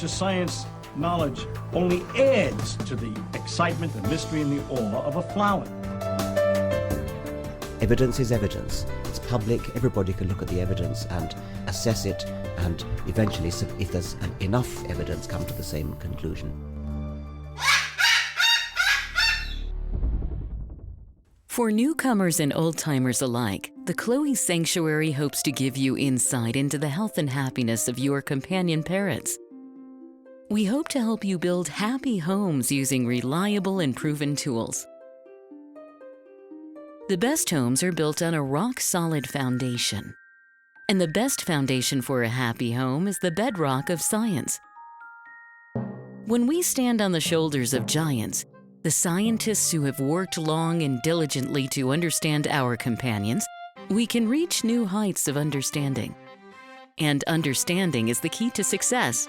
Science knowledge only adds to the excitement, the mystery, and the awe of a flower. Evidence is evidence. It's public. Everybody can look at the evidence and assess it, and eventually, if there's enough evidence, come to the same conclusion. For newcomers and old-timers alike, the Chloe Sanctuary hopes to give you insight into the health and happiness of your companion parrots. We hope to help you build happy homes using reliable and proven tools. The best homes are built on a rock-solid foundation. And the best foundation for a happy home is the bedrock of science. When we stand on the shoulders of giants, the scientists who have worked long and diligently to understand our companions, we can reach new heights of understanding. And understanding is the key to success.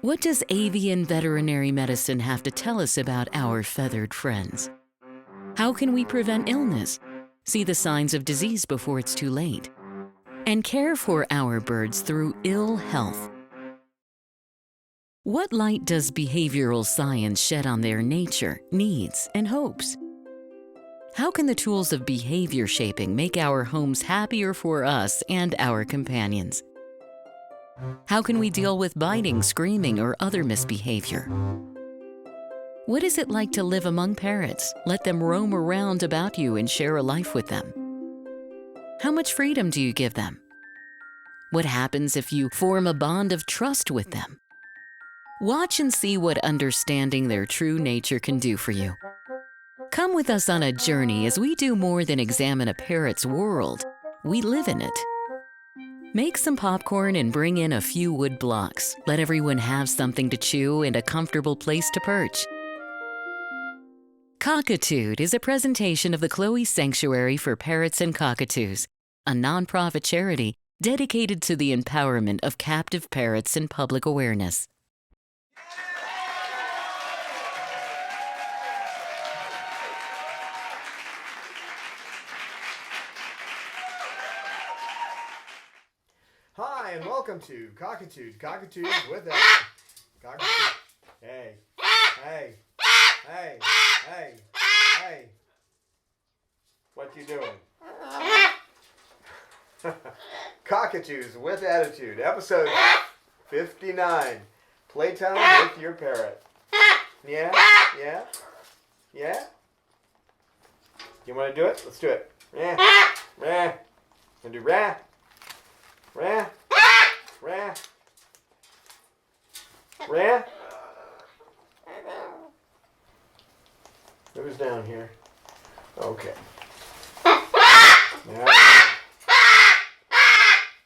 What does avian veterinary medicine have to tell us about our feathered friends? How can we prevent illness, see the signs of disease before it's too late, and care for our birds through ill health? What light does behavioral science shed on their nature, needs, and hopes? How can the tools of behavior shaping make our homes happier for us and our companions? How can we deal with biting, screaming, or other misbehavior? What is it like to live among parrots? Let them roam around about you and share a life with them. How much freedom do you give them? What happens if you form a bond of trust with them? Watch and see what understanding their true nature can do for you. Come with us on a journey as we do more than examine a parrot's world. We live in it. Make some popcorn and bring in a few wood blocks. Let everyone have something to chew and a comfortable place to perch. Cockatude is a presentation of the Chloe Sanctuary for Parrots and Cockatoos, a nonprofit charity dedicated to the empowerment of captive parrots and public awareness. Hi, and welcome to Cockatude. Cockatoos with us. Cockatoo. Hey. Hey. Hey. Hey. Hey. What you doing? Cockatoos with Attitude, episode 59. Playtime with your parrot. Yeah? Yeah? Yeah? You want to do it? Let's do it. Yeah. Rah. Want to do rah? Rah. Rah. Rah. Who's down here? Okay. Now,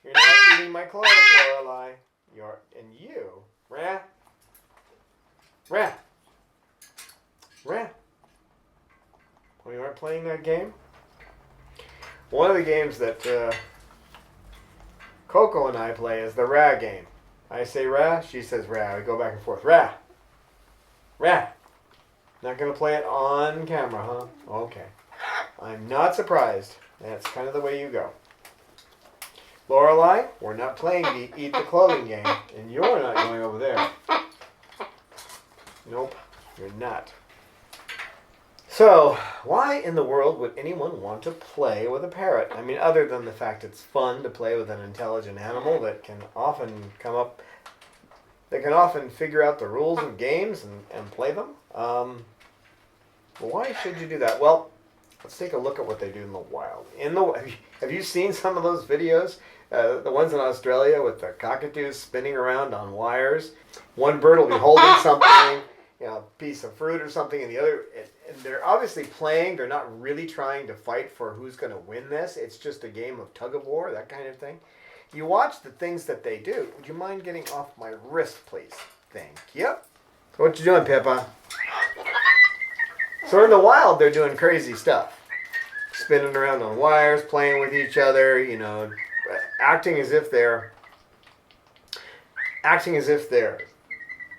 you're not eating my clothes, Lorelai. And you. Rah. Rah. Rah. When you weren't playing that game? One of the games that Coco and I play is the Rah game. I say Rah, she says Rah. We go back and forth. Rah. Rah. Not going to play it on camera, huh? Okay. I'm not surprised. That's kind of the way you go. Lorelai, we're not playing the Eat the Clothing game, and you're not going over there. Nope, you're not. So, why in the world would anyone want to play with a parrot? I mean, other than the fact it's fun to play with an intelligent animal that can often figure out the rules of games and play them. Why should you do that? Well, let's take a look at what they do in the wild. Have you seen some of those videos? The ones in Australia with the cockatoos spinning around on wires. One bird will be holding something, a piece of fruit or something, and the other, and they're obviously playing. They're not really trying to fight for who's going to win this. It's just a game of tug of war, that kind of thing. You watch the things that they do. Would you mind getting off my wrist, please? Thank you. So what you doing, Pippa? So in the wild, they're doing crazy stuff. Spinning around on wires, playing with each other, acting as if they're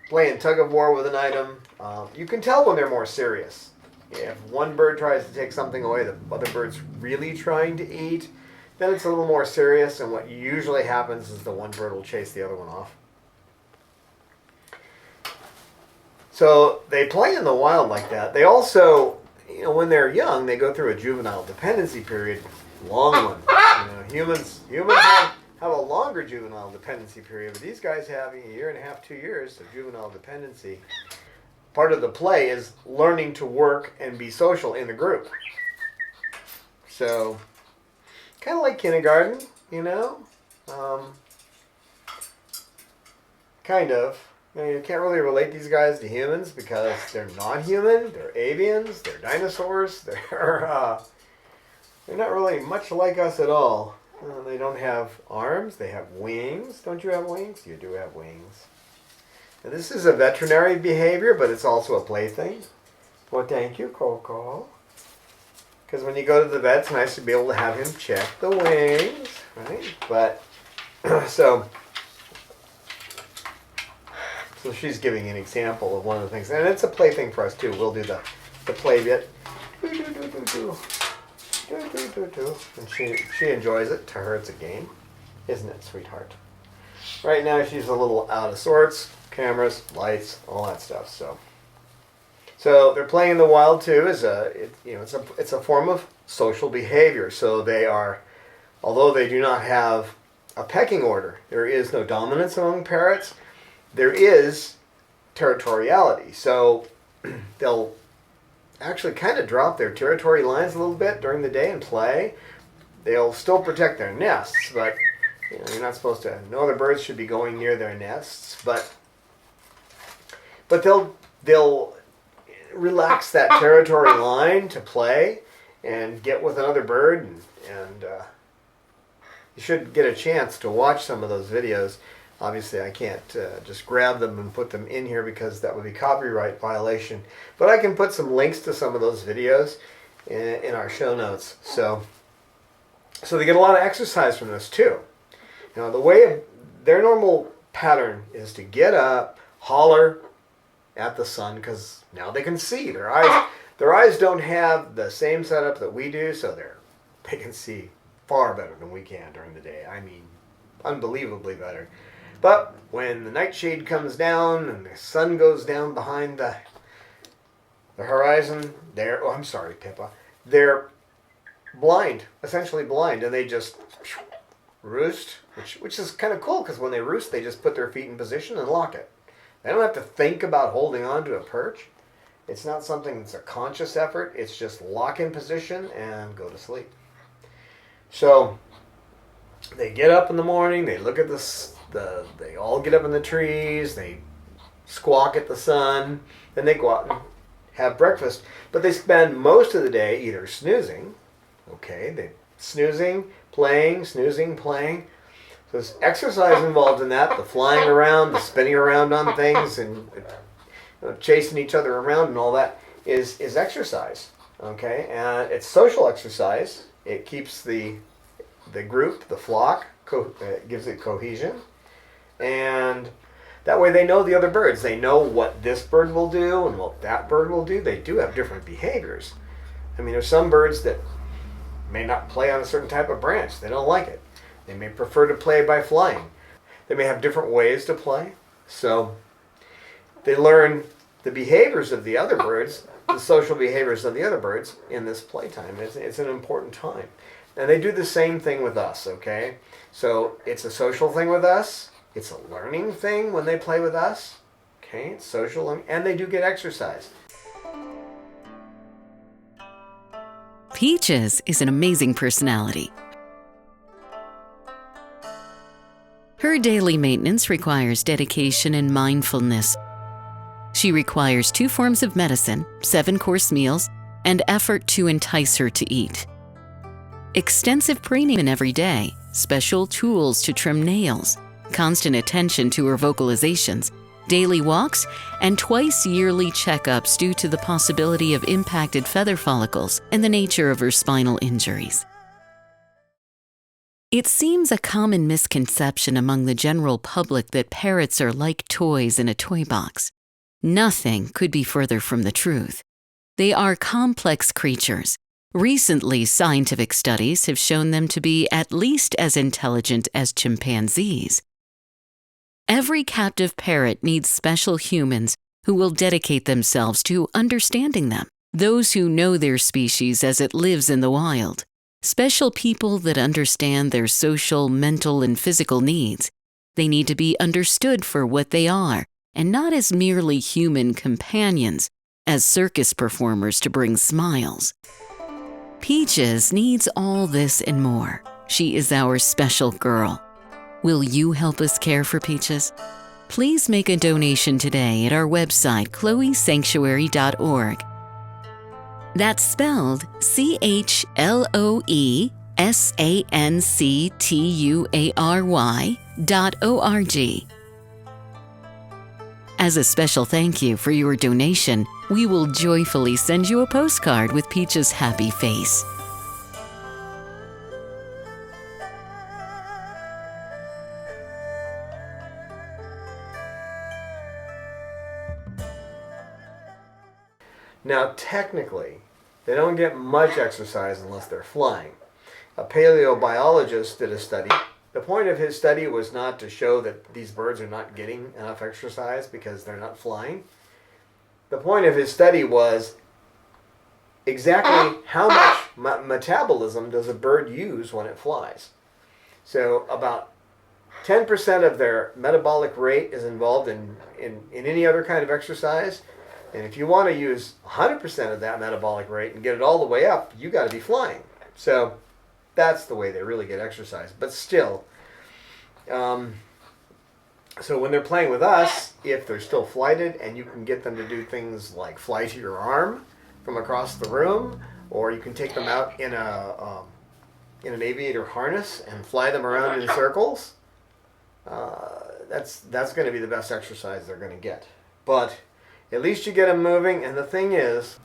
playing tug of war with an item. You can tell when they're more serious. If one bird tries to take something away the other bird's really trying to eat, then it's a little more serious, and what usually happens is the one bird will chase the other one off. So they play in the wild like that. They also, when they're young, they go through a juvenile dependency period, long one. Humans have a longer juvenile dependency period, but these guys have a year and a half, 2 years of juvenile dependency. Part of the play is learning to work and be social in a group. So, kind of like kindergarten, kind of. You can't really relate these guys to humans because they're not human, they're avians, they're dinosaurs, they're not really much like us at all. They don't have arms, they have wings. Don't you have wings? You do have wings. And this is a veterinary behavior, but it's also a plaything. Well, thank you, Coco. Because when you go to the vet, it's nice to be able to have him check the wings, right? But, so she's giving an example of one of the things. And it's a plaything for us, too. We'll do the play bit. And she enjoys it. To her, it's a game. Isn't it, sweetheart? Right now, she's a little out of sorts. Cameras, lights, all that stuff. So they're playing in the wild too. It's a form of social behavior. So they are, although they do not have a pecking order, there is no dominance among parrots. There is territoriality. So they'll actually kind of drop their territory lines a little bit during the day and play. They'll still protect their nests, but you're not supposed to. No other birds should be going near their nests, but they'll relax that territory line to play and get with another bird, and you should get a chance to watch some of those videos. Obviously, I can't just grab them and put them in here because that would be copyright violation. But I can put some links to some of those videos in our show notes. So they get a lot of exercise from this too. The way their normal pattern is to get up, holler at the sun, because now they can see. Their eyes don't have the same setup that we do, so they can see far better than we can during the day. I mean, unbelievably better. But when the nightshade comes down and the sun goes down behind the horizon, I'm sorry, Pippa. They're blind, essentially blind, and they just roost, which is kind of cool because when they roost, they just put their feet in position and lock it. They don't have to think about holding on to a perch. It's not something that's a conscious effort. It's just lock in position and go to sleep. So they get up in the morning. They look at they all get up in the trees. They squawk at the sun. Then they go out and have breakfast. But they spend most of the day either snoozing. Okay, they snoozing, playing, snoozing, playing. So there's exercise involved in that, the flying around, the spinning around on things, and chasing each other around and all that is exercise. Okay, and it's social exercise. It keeps the group, the flock, gives it cohesion, and that way they know the other birds. They know what this bird will do and what that bird will do. They do have different behaviors. I mean, there's some birds that may not play on a certain type of branch. They don't like it. They may prefer to play by flying. They may have different ways to play. So they learn the behaviors of the other birds, the social behaviors of the other birds in this playtime. It's an important time. And they do the same thing with us, okay? So it's a social thing with us. It's a learning thing when they play with us. Okay, it's social, and they do get exercise. Peaches is an amazing personality. Her daily maintenance requires dedication and mindfulness. She requires 2 forms of medicine, 7-course meals, and effort to entice her to eat. Extensive preening every day, special tools to trim nails, constant attention to her vocalizations, daily walks, and twice yearly checkups due to the possibility of impacted feather follicles and the nature of her spinal injuries. It seems a common misconception among the general public that parrots are like toys in a toy box. Nothing could be further from the truth. They are complex creatures. Recently, scientific studies have shown them to be at least as intelligent as chimpanzees. Every captive parrot needs special humans who will dedicate themselves to understanding them, those who know their species as it lives in the wild, special people that understand their social, mental, and physical needs. They need to be understood for what they are, and not as merely human companions, as circus performers to bring smiles. Peaches needs all this and more. She is our special girl. Will you help us care for Peaches? Please make a donation today at our website, chloesanctuary.org. That's spelled CHLOESANCTUARY.org. As a special thank you for your donation, we will joyfully send you a postcard with Peach's happy face. Now, technically, they don't get much exercise unless they're flying. A paleobiologist did a study. The point of his study was not to show that these birds are not getting enough exercise because they're not flying. The point of his study was exactly how much metabolism does a bird use when it flies. So about 10% of their metabolic rate is involved in any other kind of exercise. And if you want to use 100% of that metabolic rate and get it all the way up, you got to be flying. So that's the way they really get exercise. But still, so when they're playing with us, if they're still flighted and you can get them to do things like fly to your arm from across the room, or you can take them out in an aviator harness and fly them around in circles, that's going to be the best exercise they're going to get. But at least you get them moving. And the thing is,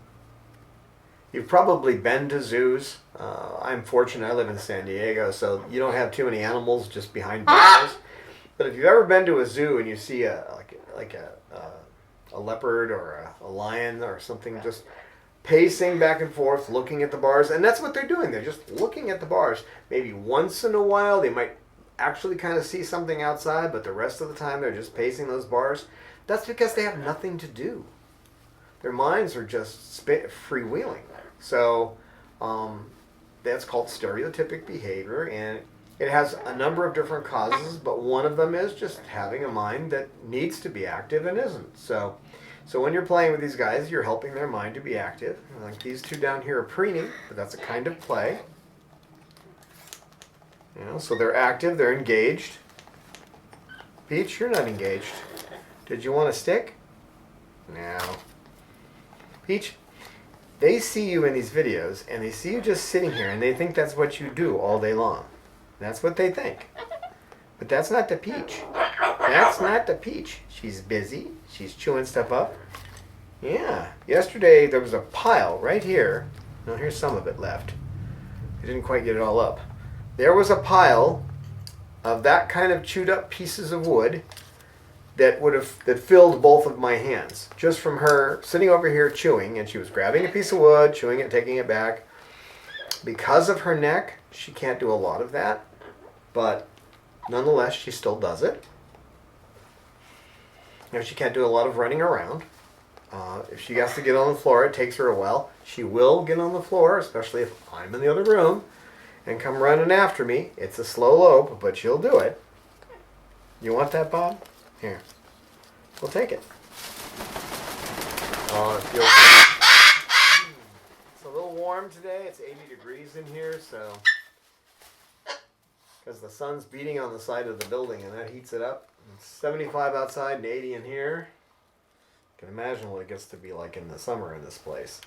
you've probably been to zoos. I'm fortunate, I live in San Diego, so you don't have too many animals just behind bars. But if you've ever been to a zoo and you see a leopard or a lion or something just pacing back and forth, looking at the bars, and that's what they're doing. They're just looking at the bars. Maybe once in a while they might actually kind of see something outside, but the rest of the time they're just pacing those bars. That's because they have nothing to do. Their minds are just freewheeling. So that's called stereotypic behavior, and it has a number of different causes, but one of them is just having a mind that needs to be active and isn't. So when you're playing with these guys, you're helping their mind to be active. Like these two down here are preening, but that's a kind of play. So they're active, they're engaged. Peach, you're not engaged. Did you want a stick? No. Peach, they see you in these videos, and they see you just sitting here, and they think that's what you do all day long. That's what they think. But that's not the Peach. That's not the Peach. She's busy. She's chewing stuff up. Yeah. Yesterday, there was a pile right here. Now, here's some of it left. I didn't quite get it all up. There was a pile of that kind of chewed up pieces of wood that filled both of my hands, just from her sitting over here chewing, and she was grabbing a piece of wood, chewing it, taking it back. Because of her neck, she can't do a lot of that, but nonetheless, she still does it. She can't do a lot of running around. If she has to get on the floor, it takes her a while. She will get on the floor, especially if I'm in the other room, and come running after me. It's a slow lope, but she'll do it. You want that, Bob? Here. We'll take it. Oh, it feels good. It's a little warm today. It's 80 degrees in here, so because the sun's beating on the side of the building and that heats it up. It's 75 outside and 80 in here. You can imagine what it gets to be like in the summer in this place.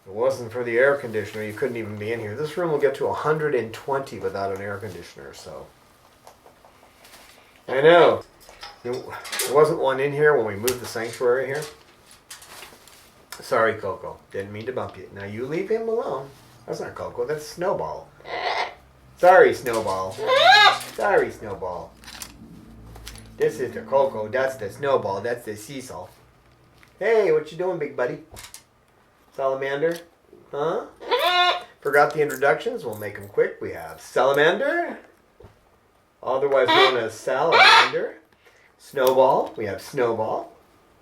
If it wasn't for the air conditioner, you couldn't even be in here. This room will get to 120 without an air conditioner, so. I know. There wasn't one in here when we moved the sanctuary here. Sorry, Coco. Didn't mean to bump you. Now you leave him alone. That's not Coco. That's Snowball. Sorry, Snowball. Sorry, Snowball. This is the Coco. That's the Snowball. That's the Cecil. Hey, what you doing, big buddy? Salamander? Huh? Forgot the introductions. We'll make them quick. We have Salamander, otherwise known as Salamander. Snowball. We have Snowball.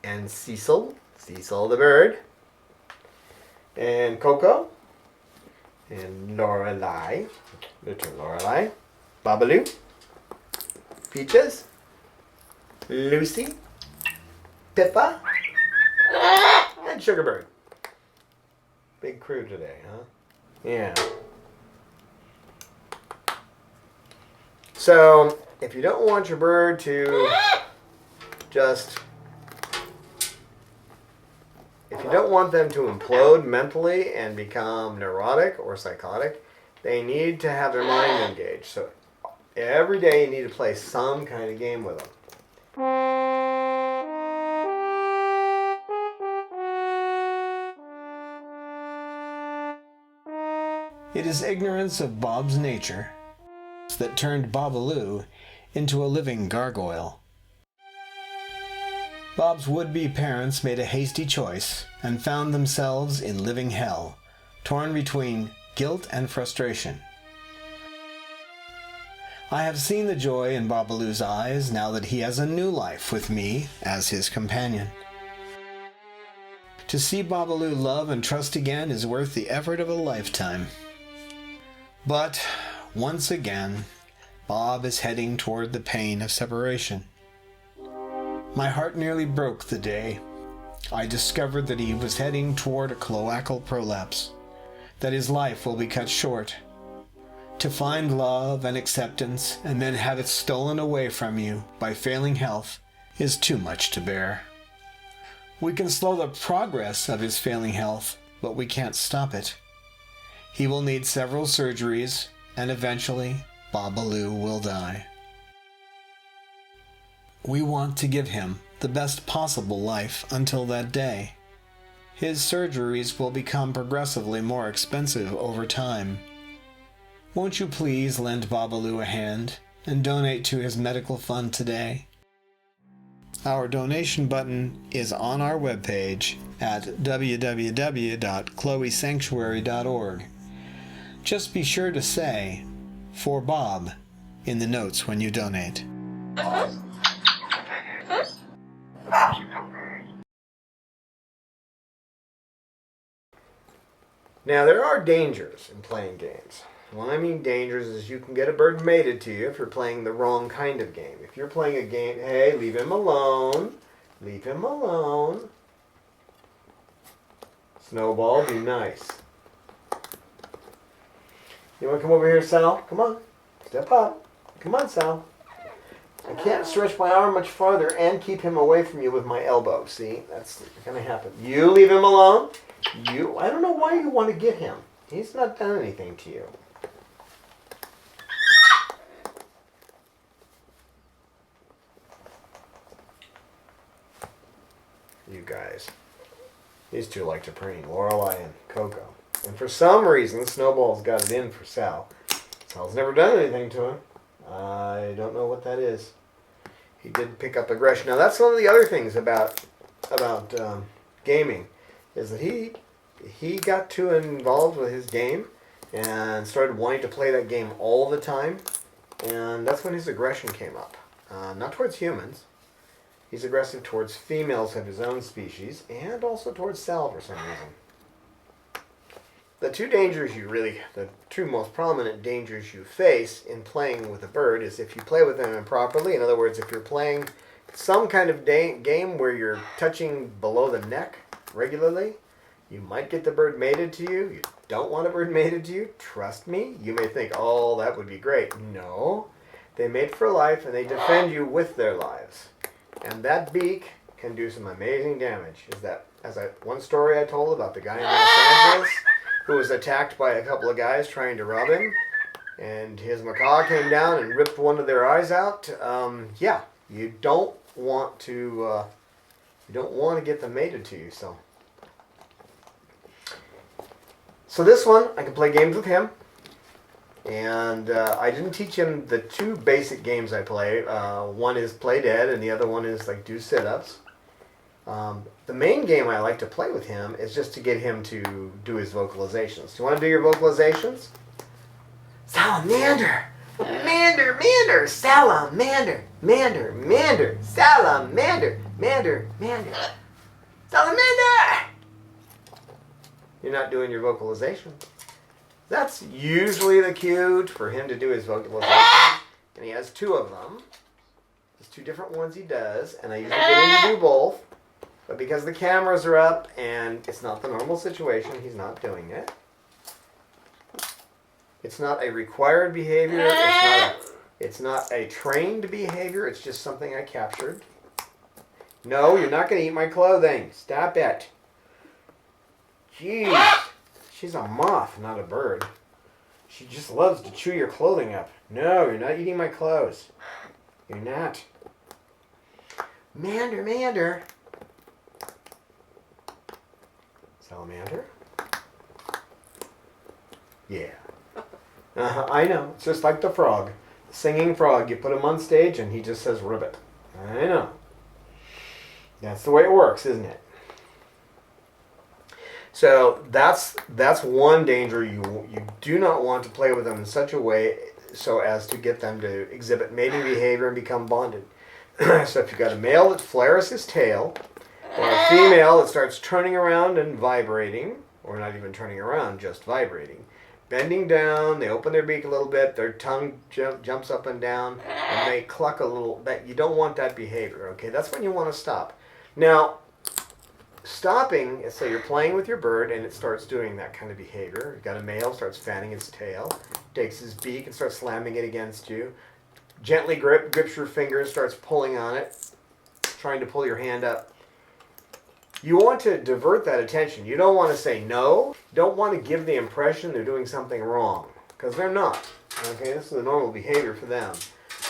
And Cecil. Cecil the bird. And Coco. And Lorelei. Little Lorelei. Babalu. Peaches. Lucy. Pippa. And Sugarbird. Big crew today, huh? Yeah. So, if you don't want your bird to just... If you don't want them to implode mentally and become neurotic or psychotic, they need to have their mind engaged. So, every day you need to play some kind of game with them. It is ignorance of Bob's nature that turned Babalu into a living gargoyle. Bob's would-be parents made a hasty choice and found themselves in living hell, torn between guilt and frustration. I have seen the joy in Babalu's eyes now that he has a new life with me as his companion. To see Babalu love and trust again is worth the effort of a lifetime. But, once again, Bob is heading toward the pain of separation. My heart nearly broke the day I discovered that he was heading toward a cloacal prolapse, that his life will be cut short. To find love and acceptance and then have it stolen away from you by failing health is too much to bear. We can slow the progress of his failing health, but we can't stop it. He will need several surgeries, and eventually, Babalu will die. We want to give him the best possible life until that day. His surgeries will become progressively more expensive over time. Won't you please lend Babalu a hand and donate to his medical fund today? Our donation button is on our webpage at www.chloesanctuary.org. Just be sure to say, "For Bob," in the notes when you donate. Now, there are dangers in playing games. When I mean dangers is you can get a bird mated to you if you're playing the wrong kind of game. If you're playing a game, hey, leave him alone. Leave him alone. Snowball, be nice. You want to come over here, Sal? Come on. Step up. Come on, Sal. I can't stretch my arm much farther and keep him away from you with my elbow. See? That's going to happen. You leave him alone. I don't know why you want to get him. He's not done anything to you. You guys. These two like to preen. Lorelei and Coco. And for some reason, Snowball's got it in for Sal. Sal's never done anything to him. I don't know what that is. He did pick up aggression. Now, that's one of the other things about gaming, is that he got too involved with his game and started wanting to play that game all the time. And that's when his aggression came up. Not towards humans. He's aggressive towards females of his own species and also towards Sal for some reason. The two most prominent dangers you face in playing with a bird is if you play with them improperly. In other words, if you're playing some kind of game where you're touching below the neck regularly, you might get the bird mated to you. You don't want a bird mated to you. Trust me. You may think, oh, that would be great. No. They mate for life and they defend you with their lives. And that beak can do some amazing damage. One story I told about the guy in Los Angeles who was attacked by a couple of guys trying to rob him, and his macaw came down and ripped one of their eyes out. You don't want to get them mated to you. So this one, I can play games with him, and I didn't teach him the two basic games I play. One is play dead, and the other one is like do sit-ups. The main game I like to play with him is just to get him to do his vocalizations. Do you want to do your vocalizations? Salamander! Mander, mander, salamander, mander, mander, salamander, mander, mander, salamander! You're not doing your vocalization. That's usually the cue for him to do his vocalization. And he has 2 of them. There's 2 different ones he does, and I usually get him to do both. But because the cameras are up and it's not the normal situation, he's not doing it. It's not a required behavior. It's not a trained behavior. It's just something I captured. No, you're not going to eat my clothing. Stop it. Jeez. She's a moth, not a bird. She just loves to chew your clothing up. No, you're not eating my clothes. You're not. Mander, mander. Salamander? Yeah. I know. It's just like the frog. The singing frog. You put him on stage and he just says ribbit. I know. That's the way it works, isn't it? So that's one danger. You do not want to play with them in such a way so as to get them to exhibit mating behavior and become bonded. So if you've got a male that flares his tail, or a female that starts turning around and vibrating, or not even turning around, just vibrating, bending down, they open their beak a little bit, their tongue jumps up and down, and they cluck a little bit. You don't want that behavior, okay? That's when you want to stop. Now, stopping is, say you're playing with your bird and it starts doing that kind of behavior. You've got a male, starts fanning his tail, takes his beak and starts slamming it against you. Gently grips your fingers, starts pulling on it, trying to pull your hand up. You want to divert that attention. You don't want to say no. You don't want to give the impression they're doing something wrong, because they're not. Okay, this is the normal behavior for them.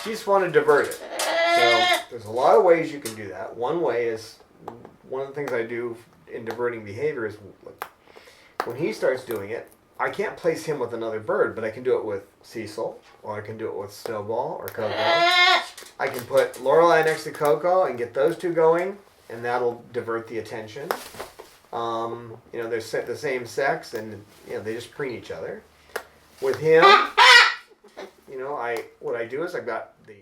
You just want to divert it. So there's a lot of ways you can do that. One way is, one of the things I do in diverting behavior is when he starts doing it, I can't place him with another bird, but I can do it with Cecil, or I can do it with Snowball or Coco. I can put Lorelei next to Coco and get those 2 going, and that'll divert the attention. They're the same sex, and they just preen each other. With him, what I do is I've got the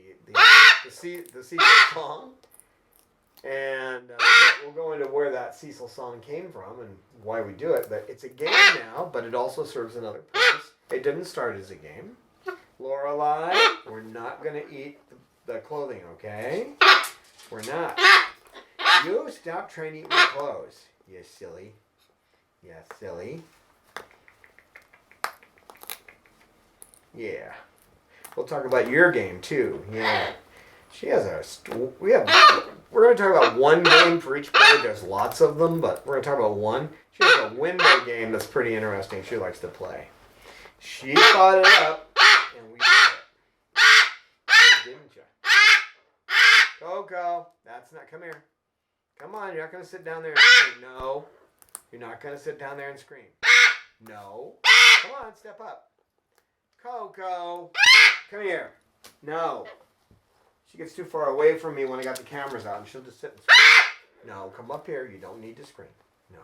Cecil song, and we'll go into where that Cecil song came from and why we do it. But it's a game now, but it also serves another purpose. It didn't start as a game. Lorelei, we're not going to eat the clothing, okay? We're not. You stop trying to eat my clothes, you silly. Yeah, silly. Yeah. We'll talk about your game too. Yeah. She has we're going to talk about one game for each bird. There's lots of them, but we're going to talk about one. She has a window game that's pretty interesting. She likes to play. She thought it up, and we did it. Didn't you? Coco, come here. Come on, you're not going to sit down there and scream. No. You're not going to sit down there and scream. No. Come on, step up. Coco, come here. No. She gets too far away from me when I got the cameras out, and she'll just sit and scream. No, come up here. You don't need to scream. No.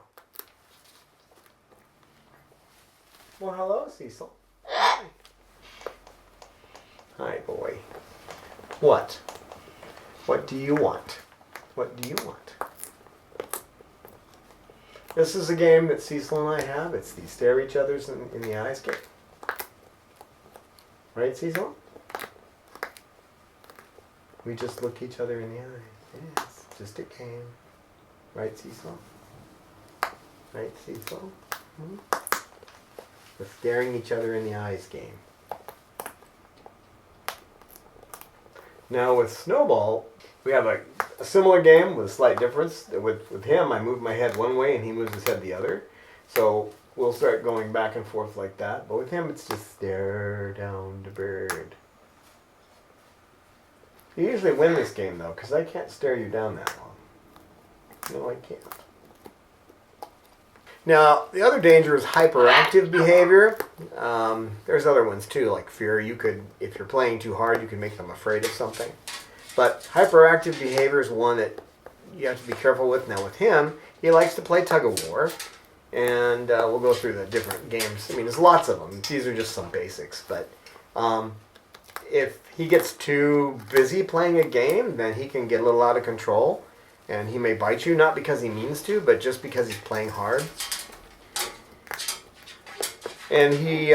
Well, hello, Cecil. Hi. Hi, boy. What? What do you want? What do you want? This is a game that Cecil and I have. It's the stare each other's in the eyes game. Right, Cecil? We just look each other in the eyes. Yes, just a game. Right, Cecil? Right, Cecil? The staring each other in the eyes game. Now with Snowball, we have a similar game with a slight difference. With him, I move my head one way and he moves his head the other. So we'll start going back and forth like that. But with him, it's just stare down the bird. You usually win this game though, because I can't stare you down that long. No, I can't. Now, the other danger is hyperactive behavior. There's other ones too, like fear. You could, if you're playing too hard, you can make them afraid of something. But hyperactive behavior is one that you have to be careful with. Now with him, he likes to play tug of war, and we'll go through the different games. I mean, there's lots of them. These are just some basics, but if he gets too busy playing a game, then he can get a little out of control, and he may bite you, not because he means to, but just because he's playing hard. And he,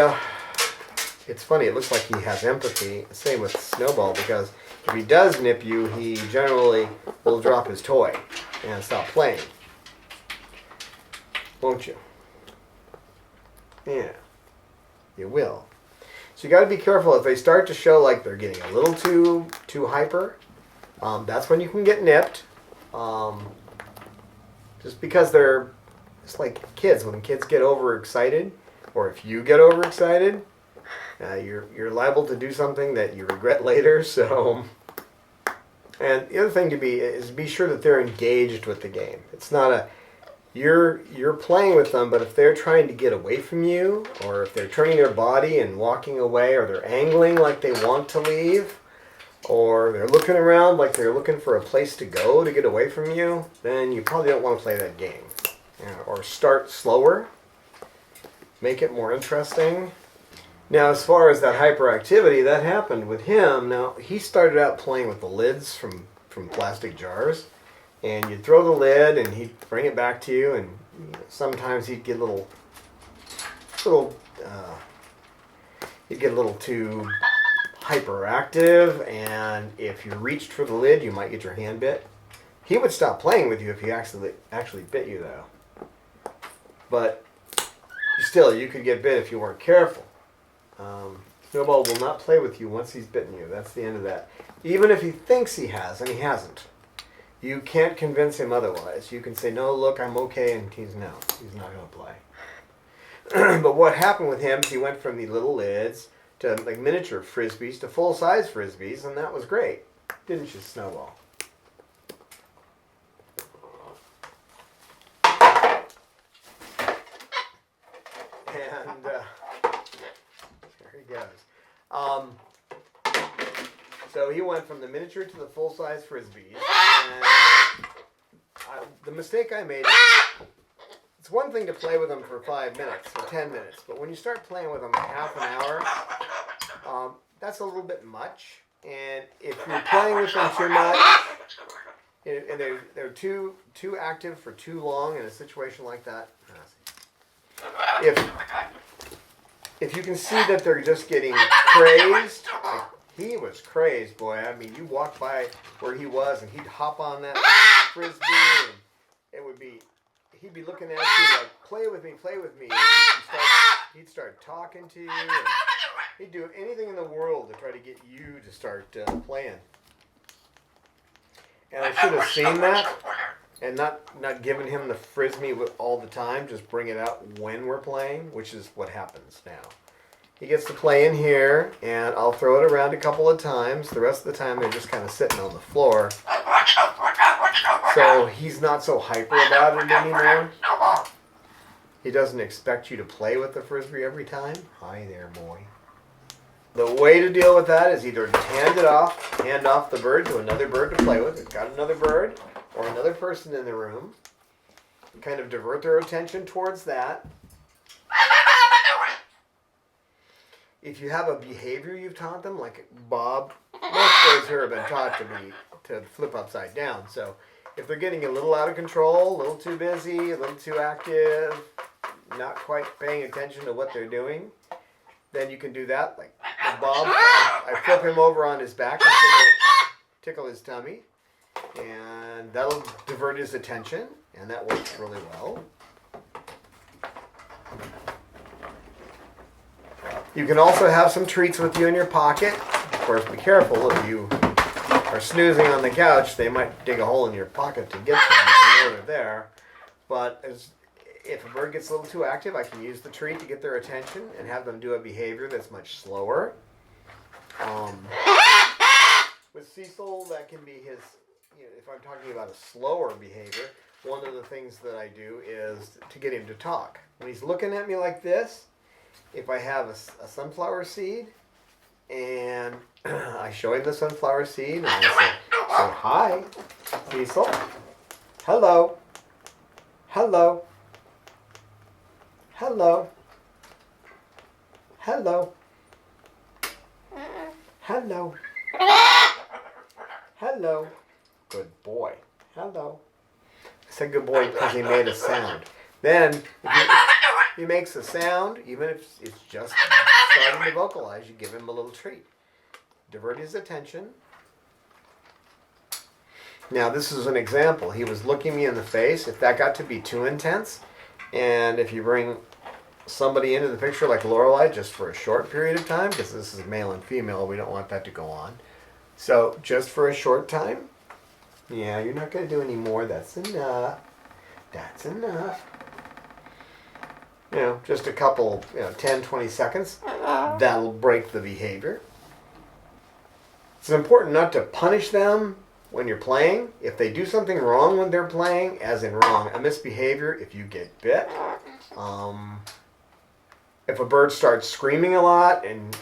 it's funny, it looks like he has empathy. Same with Snowball, because if he does nip you, he generally will drop his toy and stop playing. Won't you? Yeah, you will. So you got to be careful if they start to show like they're getting a little too hyper. That's when you can get nipped. Just because it's like kids. When kids get overexcited, or if you get overexcited, you're liable to do something that you regret later. So, and the other thing to be sure that they're engaged with the game. It's not you're playing with them, but if they're trying to get away from you, or if they're turning their body and walking away, or they're angling like they want to leave, or they're looking around like they're looking for a place to go to get away from you, then you probably don't want to play that game. Or start slower, make it more interesting. Now, as far as that hyperactivity, that happened with him. Now, he started out playing with the lids from plastic jars. And you'd throw the lid, and he'd bring it back to you, and sometimes he'd get a little too hyperactive, and if you reached for the lid, you might get your hand bit. He would stop playing with you if he actually bit you, though. But still, you could get bit if you weren't careful. Snowball will not play with you once he's bitten you. That's the end of that. Even if he thinks he has, and he hasn't. You can't convince him otherwise. You can say, no, look, I'm okay, and he's not going to play. But what happened with him is he went from the little lids to like miniature frisbees to full-size frisbees, and that was great. Didn't you, Snowball? And there he goes. So he went from the miniature to the full-size frisbees. And the mistake I made, it's one thing to play with them for 5 minutes or 10 minutes, but when you start playing with them half an hour, that's a little bit much. And if you're playing with them too much, and they're too active for too long in a situation like that, if you can see that they're just getting crazed, like he was crazed, boy. I mean, you walk by where he was, and he'd hop on that frisbee, and he'd be looking at you like, play with me, and he'd start talking to you, and he'd do anything in the world to try to get you to start playing. And I should have seen that, and not giving him the frisbee all the time, just bring it out when we're playing, which is what happens now. He gets to play in here, and I'll throw it around a couple of times. The rest of the time, they're just kind of sitting on the floor. So he's not so hyper about it anymore. He doesn't expect you to play with the frisbee every time. Hi there, boy. The way to deal with that is either hand off the bird to another bird to play with. We've got another bird or another person in the room. Kind of divert their attention towards that. If you have a behavior you've taught them, like Bob, most birds here have been taught to flip upside down. So if they're getting a little out of control, a little too busy, a little too active, not quite paying attention to what they're doing, then you can do that. Like with Bob, I flip him over on his back and tickle his tummy, and that'll divert his attention, and that works really well. You can also have some treats with you in your pocket. Of course, be careful. If you are snoozing on the couch, they might dig a hole in your pocket to get them if they know they're there. But if a bird gets a little too active, I can use the treat to get their attention and have them do a behavior that's much slower. With Cecil, that can be his, if I'm talking about a slower behavior, one of the things that I do is to get him to talk. When he's looking at me like this, if I have a sunflower seed, and I show him the sunflower seed, and I say, hi, Cecil. Hello. Hello. Hello. Hello. Hello. Hello. Good boy. Hello. I said good boy because he made a sound. Then, if he makes a sound, even if it's just starting to vocalize, you give him a little treat. Divert his attention. Now, this is an example. He was looking me in the face. If that got to be too intense, and if you bring somebody into the picture like Lorelei just for a short period of time, because this is male and female, we don't want that to go on. So, just for a short time, yeah, you're not going to do any more. That's enough. That's enough. You know, just a couple, 10, 20 seconds. That'll break the behavior. It's important not to punish them when you're playing. If they do something wrong when they're playing, as in wrong, a misbehavior, if you get bit, if a bird starts screaming a lot and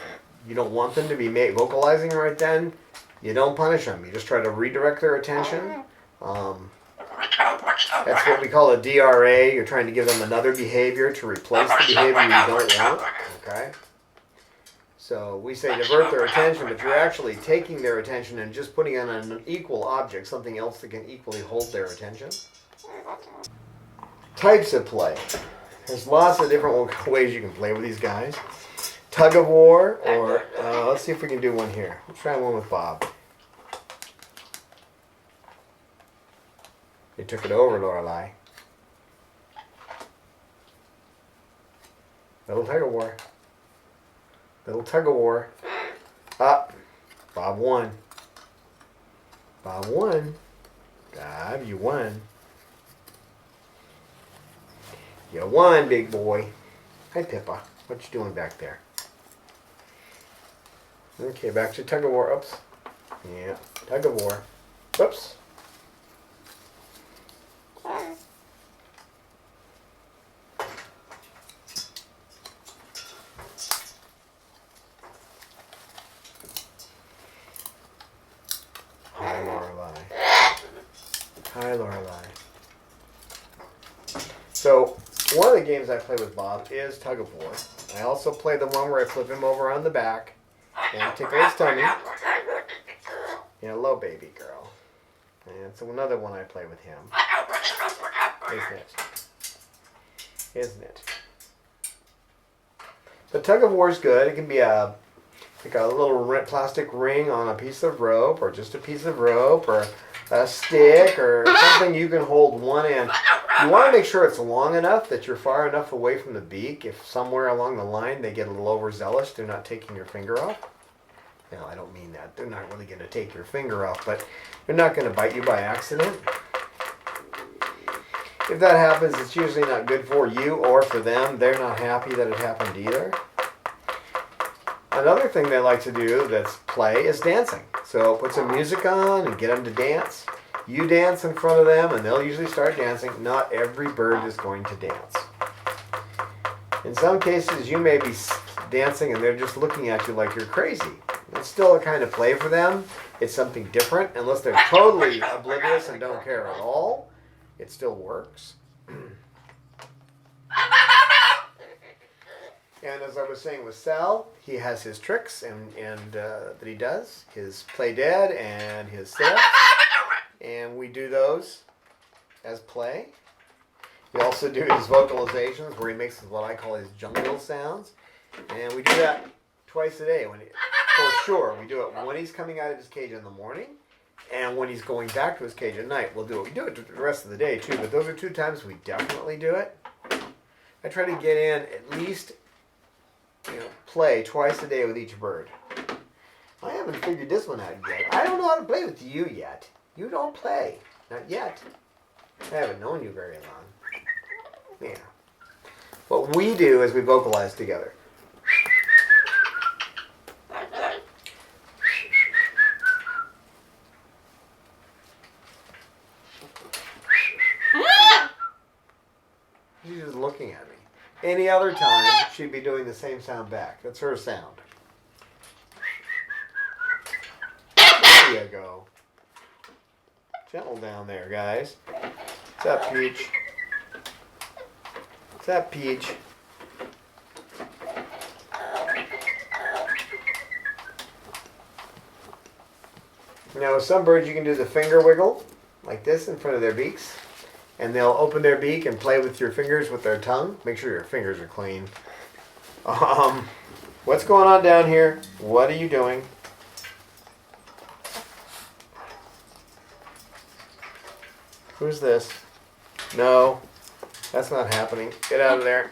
you don't want them to be vocalizing right then, you don't punish them. You just try to redirect their attention. That's what we call a DRA. You're trying to give them another behavior to replace the behavior you don't want. Okay? So we say divert their attention, but you're actually taking their attention and just putting on an equal object, something else that can equally hold their attention. Types of play. There's lots of different ways you can play with these guys. Tug of war, or let's see if we can do one here. Let's try one with Bob. You took it over, Lorelei. Little tug of war. Little tug of war. Up. Bob won. Bob won. Bob, you won. You won, big boy. Hi, Pippa. What you doing back there? Okay, back to tug of war. Oops. Yeah, tug of war. Whoops. Hi, Lorelei. Hi, Lorelei. So, one of the games I play with Bob is tug of war. I also play the one where I flip him over on the back and tickle his tummy. Hello, baby girl. And so another one I play with him. Isn't it? The tug of war is good. It can be like a little plastic ring on a piece of rope, or just a piece of rope, or a stick, or something you can hold one end. You want to make sure it's long enough that you're far enough away from the beak. If somewhere along the line they get a little overzealous, they're not taking your finger off. No, I don't mean that. They're not really going to take your finger off, but they're not going to bite you by accident. If that happens, it's usually not good for you or for them. They're not happy that it happened either. Another thing they like to do that's play is dancing. So put some music on and get them to dance. You dance in front of them and they'll usually start dancing. Not every bird is going to dance. In some cases, you may be dancing and they're just looking at you like you're crazy. It's still a kind of play for them. It's something different. Unless they're totally oblivious and don't care at all, it still works. And as I was saying with Sal, he has his tricks and that he does. His play dead and his sit-ups. And we do those as play. We also do his vocalizations where he makes what I call his jungle sounds. And we do that twice a day. For sure, we do it when he's coming out of his cage in the morning and when he's going back to his cage at night. We'll do it. We do it the rest of the day too, but those are two times we definitely do it. I try to get in at least, play twice a day with each bird. I haven't figured this one out yet. I don't know how to play with you yet. You don't play. Not yet. I haven't known you very long. Yeah. What we do is we vocalize together. She's just looking at me. Any other time, she'd be doing the same sound back. That's her sound. There you go. Gentle down there, guys. What's up, Peach? What's up, Peach? Now, some birds you can do the finger wiggle, like this, in front of their beaks. And they'll open their beak and play with your fingers with their tongue. Make sure your fingers are clean. What's going on down here? What are you doing? Who's this? No, that's not happening. Get out of there.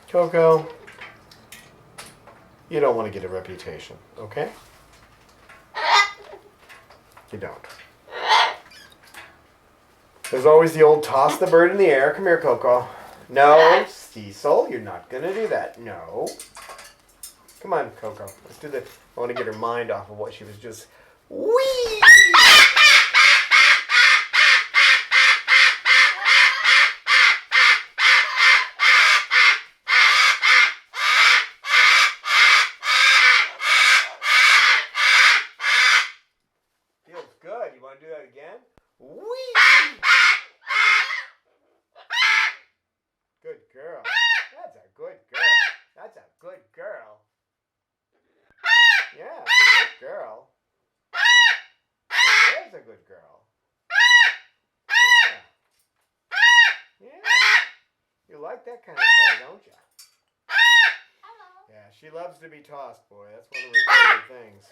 Coco, you don't want to get a reputation, okay? You don't. There's always the old toss the bird in the air. Come here, Coco. No, Cecil, you're not going to do that. No. Come on, Coco. Let's do this. I want to get her mind off of what she was just... Whee! Feels good. You want to do that again? Whee! Good girl. That's a good girl. That's a good girl. Yeah, it's a good girl. There's a good girl. Yeah. Yeah. You like that kind of play, don't you? Yeah, she loves to be tossed, boy. That's one of her favorite things.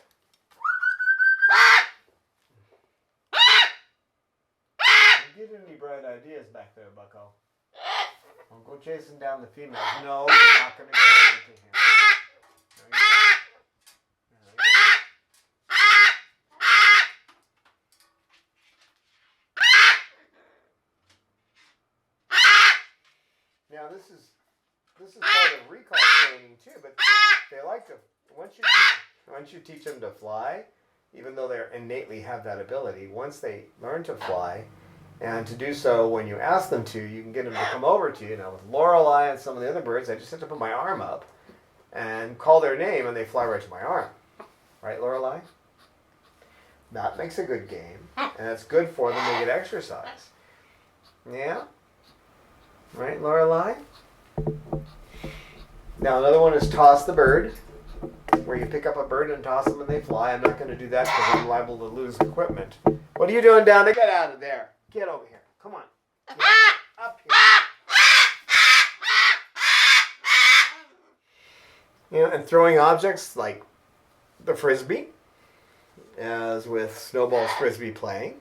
You get any bright ideas back there, Bucko? I'll go chasing down the females. No, you're not going to go over to him. No, you're not. No, you're not. Now this is part of recall training too, but they like to once you teach them to fly, even though they innately have that ability, once they learn to fly, and to do so when you ask them to, you can get them to come over to you. Now with Lorelei and some of the other birds, I just have to put my arm up and call their name, and they fly right to my arm. Right, Lorelei? That makes a good game, and it's good for them to get exercise. Yeah? Right, Lorelei? Now another one is toss the bird, where you pick up a bird and toss them and they fly. I'm not going to do that because I'm liable to lose equipment. What are you doing down there? Get out of there. Get over here. Come on. Get up here. You know, and throwing objects like the frisbee, as with Snowball's frisbee playing.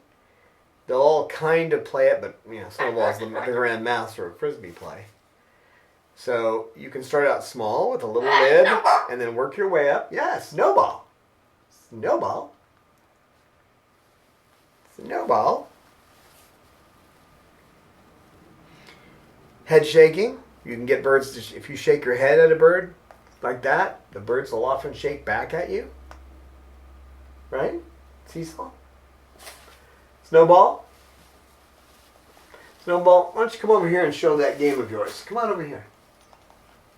They'll all kind of play it, but you know, Snowball's the grand master of frisbee play. So you can start out small with a little lid and then work your way up. Yeah, Snowball. Snowball. Snowball. Head shaking. You can get birds to, if you shake your head at a bird like that, the birds will often shake back at you. Right? Cecil? Snowball? Snowball, why don't you come over here and show that game of yours? Come on over here.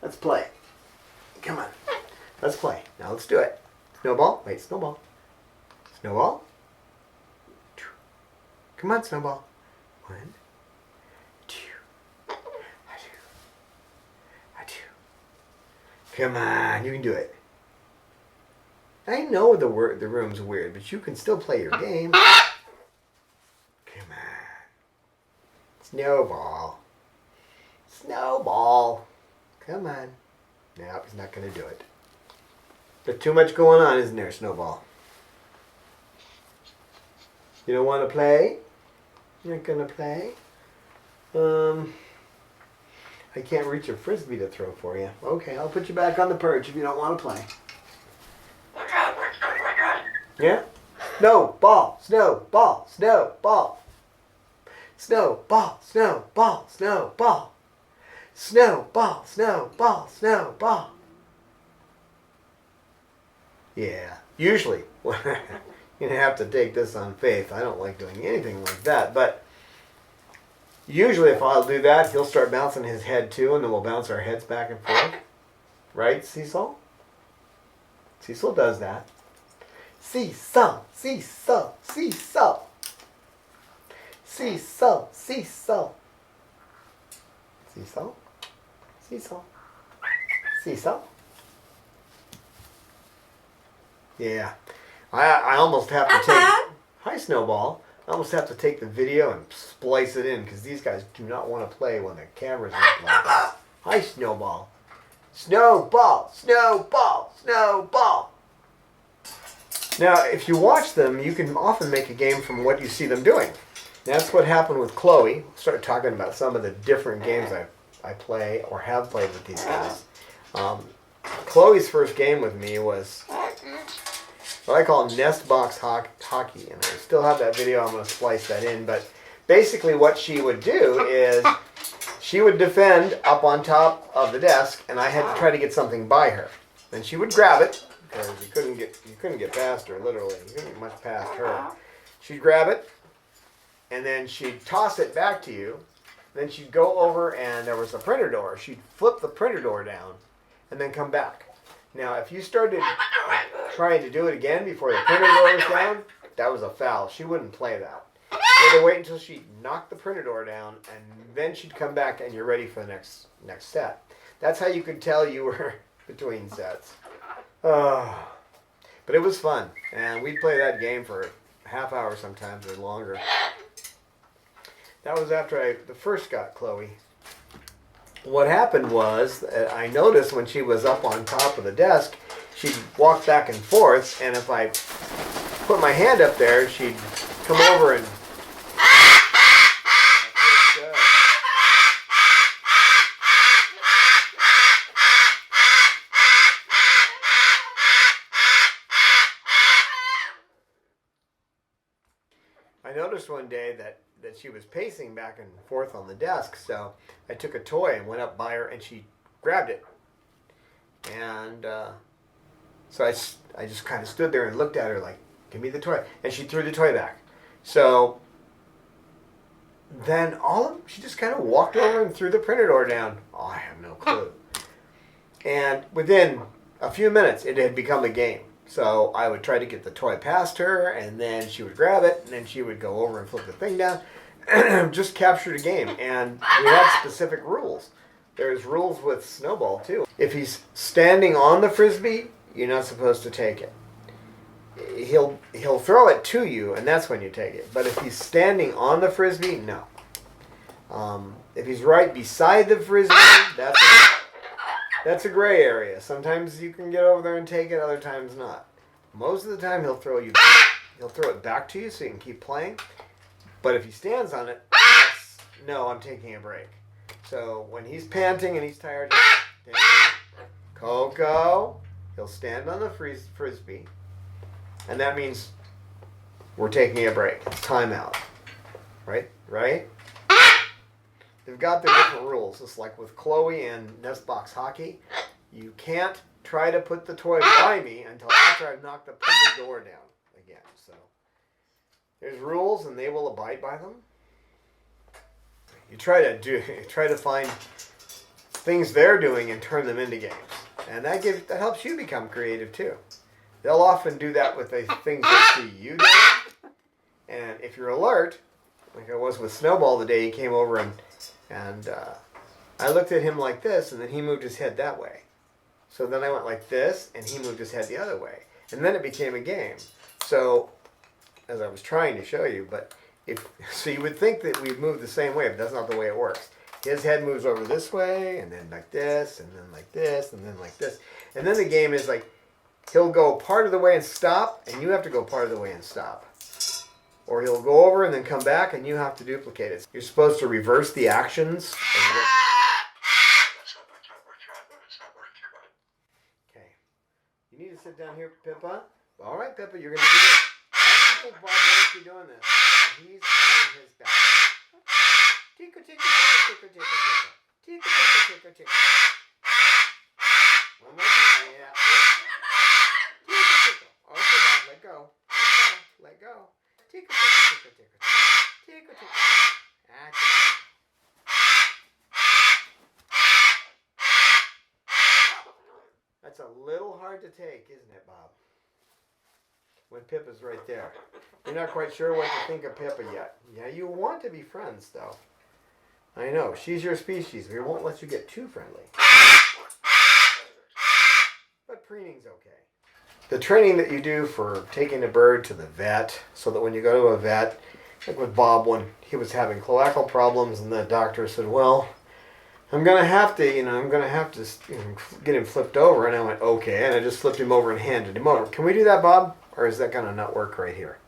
Let's play. Come on. Let's play. Now let's do it. Snowball. Wait, Snowball. Snowball. Come on, Snowball. 1, 2, 2. Come on, you can do it. I know the room's weird, but you can still play your game. Come on. Snowball. Snowball. Come on. No, he's not going to do it. There's too much going on, isn't there, Snowball? You don't want to play? You're not going to play? I can't reach a frisbee to throw for you. Okay, I'll put you back on the perch if you don't want to play. Yeah? Snowball, snowball, snowball. Snowball, snowball, snowball. Snowball, snowball, snowball. Yeah, usually, you're going to have to take this on faith. I don't like doing anything like that, but usually if I'll do that, he'll start bouncing his head too, and then we'll bounce our heads back and forth. Right, Cecil? Cecil does that. Seesaw, seesaw, seesaw. Seesaw, seesaw. Seesaw, seesaw, seesaw. Yeah, I almost have to take. Hi, Snowball. I almost have to take the video and splice it in because these guys do not want to play when the camera's not like this. Hi, Snowball. Snowball, snowball, snowball. Now, if you watch them, you can often make a game from what you see them doing. That's what happened with Chloe. Start talking about some of the different games I play or have played with these guys. Chloe's first game with me was what I call nest box hockey, and I still have that video. I'm going to splice that in, but basically what she would do is she would defend up on top of the desk, and I had to try to get something by her. Then she would grab it because you couldn't get past her. Literally, you couldn't get much past her. She'd grab it, and then she'd toss it back to you. Then she'd go over, and there was a printer door. She'd flip the printer door down, and then come back. Now, if you started trying to do it again before the printer door was down, that was a foul. She wouldn't play that. You had to wait until she knocked the printer door down, and then she'd come back, and you're ready for the next set. That's how you could tell you were between sets. But it was fun, and we'd play that game for a half hour sometimes or longer. That was after I first got Chloe. What happened was I noticed when she was up on top of the desk, she'd walk back and forth, and if I put my hand up there, she'd come over and I noticed one day that she was pacing back and forth on the desk, so I took a toy and went up by her, and she grabbed it. And so I just kind of stood there and looked at her like, give me the toy. And she threw the toy back. So then she just kind of walked over and threw the printer door down. Oh, I have no clue. And within a few minutes, it had become a game. So I would try to get the toy past her, and then she would grab it, and then she would go over and flip the thing down. Just captured a game. And we had specific rules. There's rules with Snowball, too. If he's standing on the Frisbee, you're not supposed to take it. He'll throw it to you, and that's when you take it. But if he's standing on the Frisbee, no. If he's right beside the Frisbee, that's a gray area. Sometimes you can get over there and take it, other times not. Most of the time he'll throw it back to you so you can keep playing. But if he stands on it, no, I'm taking a break. So when he's panting and he's tired, Coco, he'll stand on the Frisbee. And that means we're taking a break. It's time out. Right? They've got their different rules. It's like with Chloe and Nestbox Hockey. You can't try to put the toy by me until after I've knocked the printer door down again. So there's rules, and they will abide by them. You try to find things they're doing and turn them into games, and that helps you become creative too. They'll often do that with the things they see you doing, and if you're alert, like I was with Snowball the day he came over and I looked at him like this, and then he moved his head that way. So then I went like this, and he moved his head the other way, and then it became a game. So as I was trying to show you, but so you would think that we move the same way, but that's not the way it works. His head moves over this way, and then like this, and then like this, and then like this. And then the game is like, he'll go part of the way and stop, and you have to go part of the way and stop. Or he'll go over and then come back, and you have to duplicate it. You're supposed to reverse the actions. Okay. You need to sit down here, Pippa. All right, Pippa, you're going to do this. I don't think Bob wants you doing this. He's on his back. Tickle, tickle, tickle, tickle, tickle, tickle. Tickle, tickle, tickle, tickle. One more time. Yeah. Tickle, tickle. Okay, Bob, let go. Let go. Tickle, tickle, tickle, tickle. Tickle, tickle, tickle. That's a little hard to take, isn't it, Bob? when Pippa's right there. You're not quite sure what to think of Pippa yet. Yeah, you want to be friends, though. I know, she's your species. We won't let you get too friendly. But preening's okay. The training that you do for taking a bird to the vet, so that when you go to a vet, like with Bob when he was having cloacal problems, and the doctor said, well, I'm gonna have to get him flipped over. And I went, okay, and I just flipped him over and handed him over. Can we do that, Bob? Or is that gonna not work right here?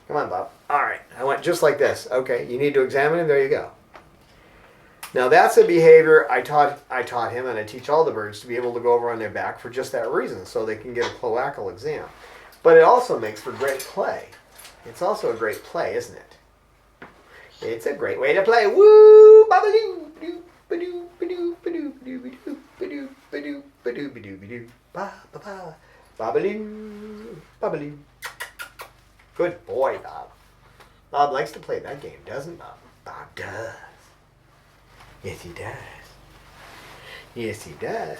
Come on, Bob. All right, I went just like this. Okay, you need to examine him. There you go. Now that's a behavior I taught him, and I teach all the birds to be able to go over on their back for just that reason, so they can get a cloacal exam. But it also makes for great play. It's also a great play, isn't it? It's a great way to play. Woo! Babalu! Badoo! Badoo! Badoo! Badoo! Badoo! Badoo! Badoo! Badoo! Badoo! Ba ba ba. Babalu! Babalu! Good boy, Bob. Bob likes to play that game, doesn't Bob? Bob does. Yes, he does. Yes, he does.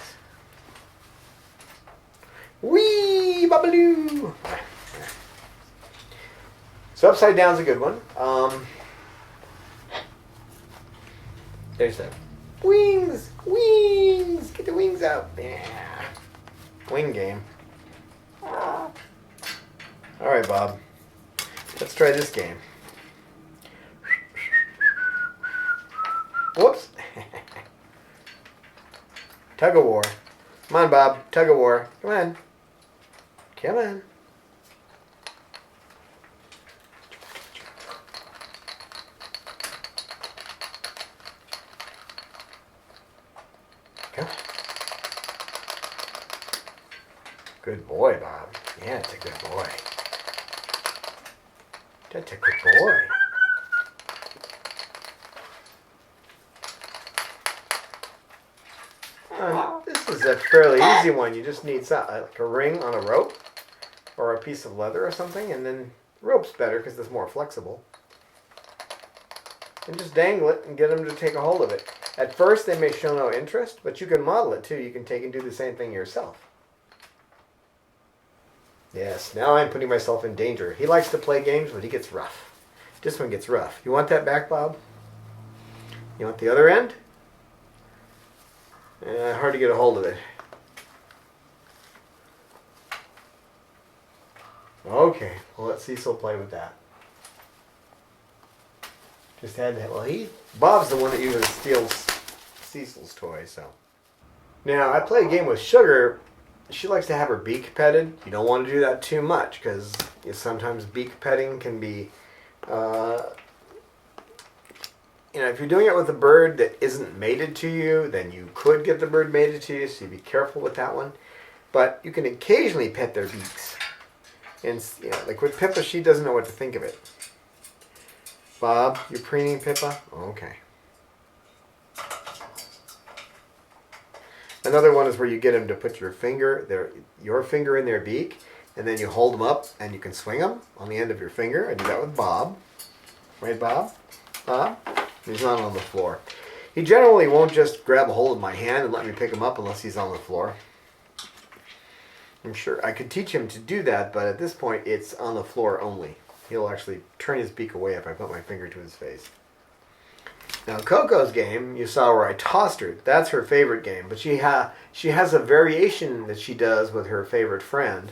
Wee! Babalu! So upside down's a good one. There's the wings! Wings! Get the wings out. Yeah. Wing game. Alright, Bob. Let's try this game. Whoops. Tug of war. Come on, Bob. Tug of war. Come on. Come on. Come on. Good boy, Bob. Yeah, it's a good boy. That's a good boy. This is a fairly easy one. You just need like a ring on a rope or a piece of leather or something, and then rope's better because it's more flexible. And just dangle it and get them to take a hold of it. At first they may show no interest, but you can model it too. You can take and do the same thing yourself. Yes, now I'm putting myself in danger. He likes to play games, but he gets rough. This one gets rough. You want that back, Bob? You want the other end? Hard to get a hold of it. Okay, well, let Cecil play with that. Just had that. Well, Bob's the one that usually steals Cecil's toy, so. Now, I play a game with Sugar. She likes to have her beak petted. You don't want to do that too much, because sometimes beak petting can be, if you're doing it with a bird that isn't mated to you, then you could get the bird mated to you, so you be careful with that one. But you can occasionally pet their beaks. And, like with Pippa, she doesn't know what to think of it. Bob, you're preening Pippa? Okay. Another one is where you get them to put your finger in their beak, and then you hold them up, and you can swing them on the end of your finger. I do that with Bob. Right, Bob? Bob? He's not on the floor. He generally won't just grab a hold of my hand and let me pick him up unless he's on the floor. I'm sure I could teach him to do that, but at this point it's on the floor only. He'll actually turn his beak away if I put my finger to his face. Now Coco's game, you saw where I tossed her. That's her favorite game, but she has a variation that she does with her favorite friend.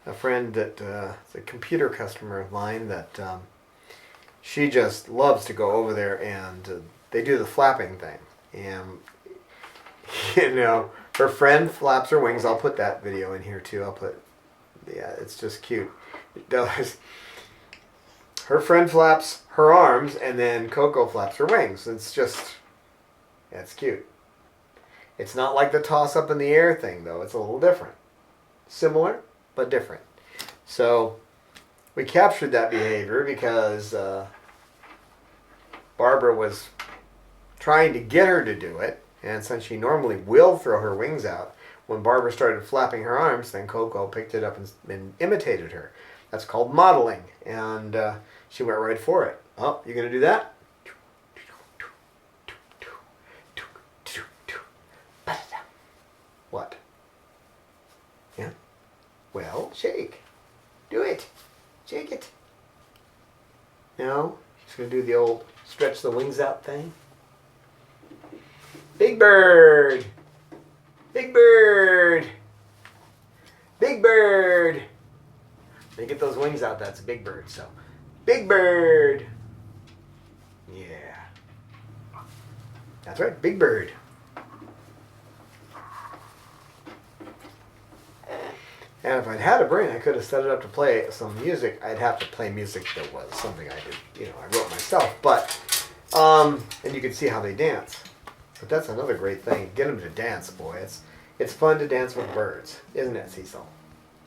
A friend that is a computer customer of mine that she just loves to go over there, and they do the flapping thing. And, her friend flaps her wings. I'll put that video in here too. It's just cute. It does. Her friend flaps her arms, and then Coco flaps her wings. It's cute. It's not like the toss up in the air thing, though. It's a little different. Similar, but different. So, we captured that behavior because Barbara was trying to get her to do it, and since she normally will throw her wings out, when Barbara started flapping her arms, then Coco picked it up and imitated her. That's called modeling, and she went right for it. Oh, you gonna do that? What? Yeah? Well, shake. Do it. the old stretch the wings out thing. Big bird. Big bird. Big bird. They get those wings out, that's a big bird. So, big bird. Yeah. That's right, big bird. And if I'd had a brain, I could have set it up to play some music. I'd have to play music that was something I did, I wrote myself. But, and you can see how they dance. But that's another great thing. Get them to dance, boy. It's fun to dance with birds, isn't it, Cecil?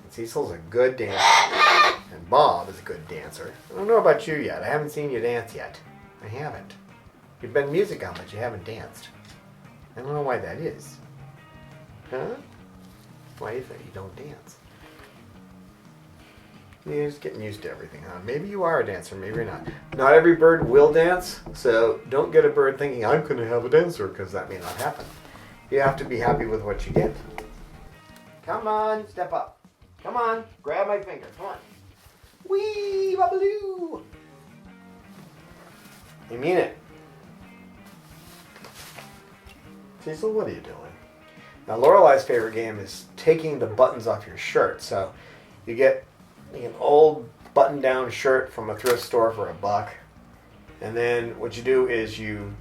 And Cecil's a good dancer. And Bob is a good dancer. I don't know about you yet. I haven't seen you dance yet. I haven't. You've been music on, but you haven't danced. I don't know why that is. Huh? Why is that you don't dance? You're just getting used to everything, huh? Maybe you are a dancer, maybe you're not. Not every bird will dance, so don't get a bird thinking, I'm going to have a dancer, because that may not happen. You have to be happy with what you get. Come on, step up. Come on, grab my finger, come on. Wee, Babalu. You mean it. Cecil, what are you doing? Now, Lorelei's favorite game is taking the buttons off your shirt. So you get an old button-down shirt from a thrift store for $1. And then what you do is you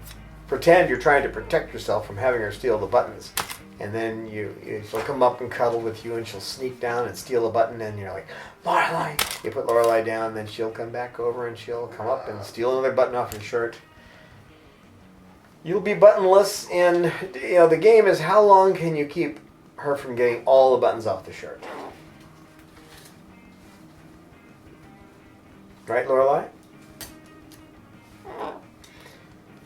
pretend you're trying to protect yourself from having her steal the buttons. And then she'll come up and cuddle with you, and she'll sneak down and steal a button, and you're like, Lorelei! You put Lorelei down, then she'll come back over and she'll come up and steal another button off your shirt. You'll be buttonless, and the game is how long can you keep her from getting all the buttons off the shirt? Right, Lorelei?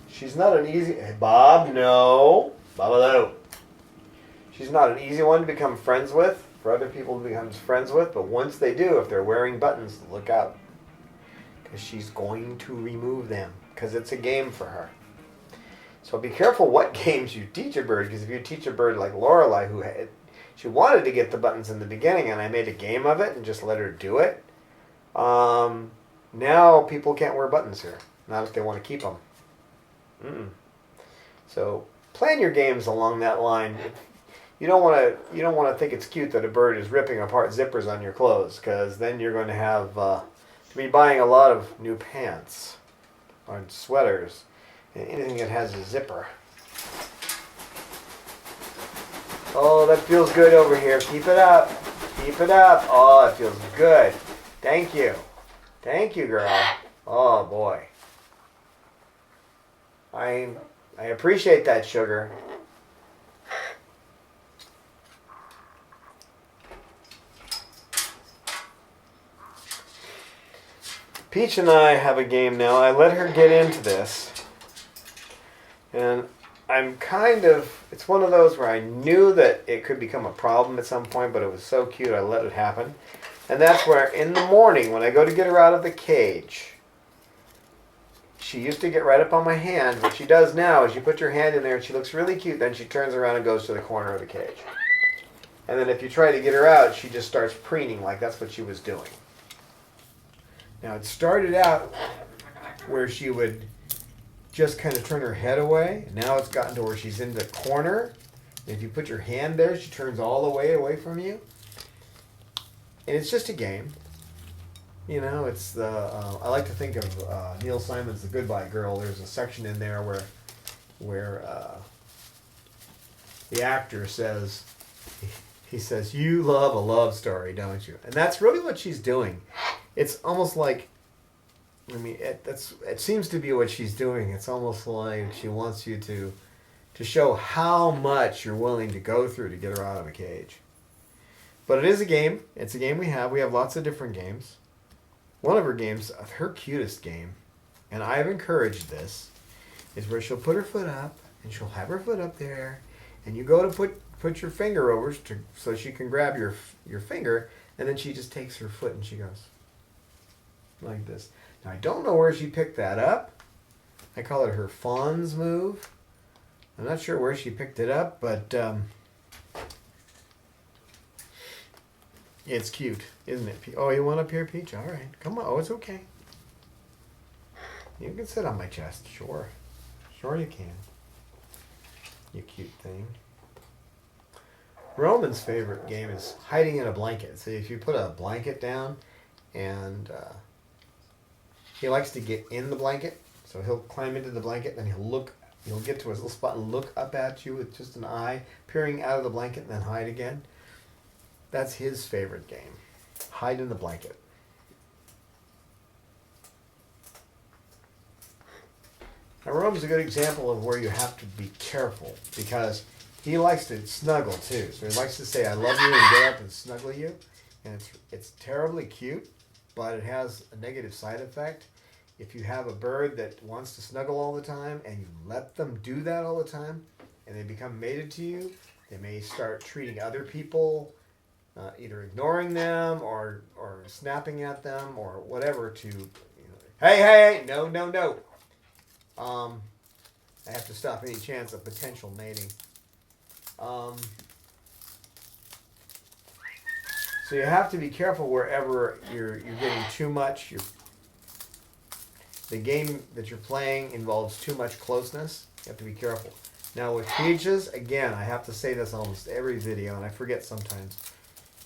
She's not an easy... Hey, Bob, no. Babalu. She's not an easy one to become friends with, for other people to become friends with, but once they do, if they're wearing buttons, look out. Because she's going to remove them, because it's a game for her. So be careful what games you teach a bird, because if you teach a bird like Lorelei, she wanted to get the buttons in the beginning, and I made a game of it and just let her do it. Now people can't wear buttons here, not if they want to keep them. So plan your games along that line. You don't want to think it's cute that a bird is ripping apart zippers on your clothes, because then you're going to have to be buying a lot of new pants or sweaters and anything that has a zipper. Oh, that feels good over here. Keep it up. Keep it up. Oh, it feels good. Thank you. Thank you, girl. Oh, boy. I appreciate that, sugar. Peach and I have a game now. I let her get into this. And it's one of those where I knew that it could become a problem at some point, but it was so cute I let it happen. And that's where in the morning when I go to get her out of the cage, she used to get right up on my hand. What she does now is you put your hand in there and she looks really cute, then she turns around and goes to the corner of the cage. And then if you try to get her out, she just starts preening like that's what she was doing. Now it started out where she would just kind of turn her head away. Now it's gotten to where she's in the corner. And if you put your hand there, she turns all the way away from you. And it's just a game. It's I like to think of Neil Simon's The Goodbye Girl. There's a section in there where the actor says, he says, "You love a love story, don't you?" And that's really what she's doing. It's almost like, it seems to be what she's doing. It's almost like she wants you to show how much you're willing to go through to get her out of a cage. But it is a game. It's a game we have. We have lots of different games. One of her games, her cutest game, and I've encouraged this, is where she'll put her foot up, and she'll have her foot up there, and you go to put your finger over so she can grab your finger, and then she just takes her foot and she goes like this. Now, I don't know where she picked that up. I call it her Fawn's move. I'm not sure where she picked it up, but it's cute, isn't it? Oh, you want up here, Peach? All right. Come on. Oh, it's okay. You can sit on my chest, sure. Sure you can. You cute thing. Roman's favorite game is hiding in a blanket. See, if you put a blanket down and he likes to get in the blanket, so he'll climb into the blanket, then he'll get to his little spot and look up at you with just an eye peering out of the blanket and then hide again. That's his favorite game. Hide in the blanket. Now, Rome's a good example of where you have to be careful because he likes to snuggle too. So he likes to say, I love you, and get up and snuggle you. And it's terribly cute, but it has a negative side effect. If you have a bird that wants to snuggle all the time and you let them do that all the time and they become mated to you, they may start treating other people, either ignoring them or snapping at them or whatever to, hey, no. I have to stop any chance of potential mating. So you have to be careful wherever you're getting too much. The game that you're playing involves too much closeness. You have to be careful. Now with Peaches, again, I have to say this almost every video, and I forget sometimes.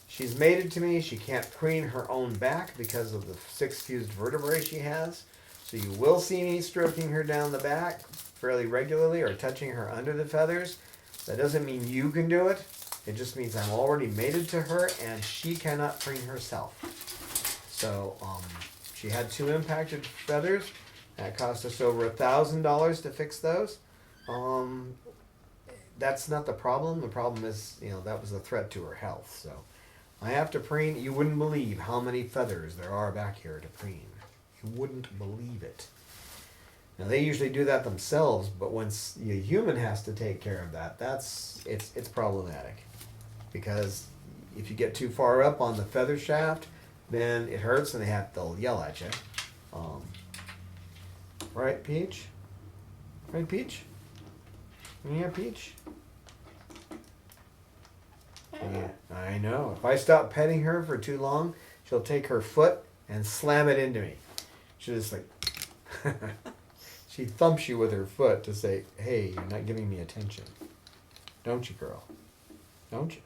She's mated to me. She can't preen her own back because of the 6 fused vertebrae she has. So you will see me stroking her down the back fairly regularly or touching her under the feathers. That doesn't mean you can do it. It just means I'm already mated to her and she cannot preen herself. So she had 2 impacted feathers. That cost us over $1,000 to fix those. That's not the problem. The problem is, that was a threat to her health. So I have to preen. You wouldn't believe how many feathers there are back here to preen. You wouldn't believe it. Now they usually do that themselves, but once a human has to take care of that, it's problematic. Because if you get too far up on the feather shaft, then it hurts and they'll yell at you. Right, Peach? Right, Peach? Yeah, Peach? Yeah, I know. If I stop petting her for too long, she'll take her foot and slam it into me. She'll just she thumps you with her foot to say, hey, you're not giving me attention. Don't you, girl? Don't you?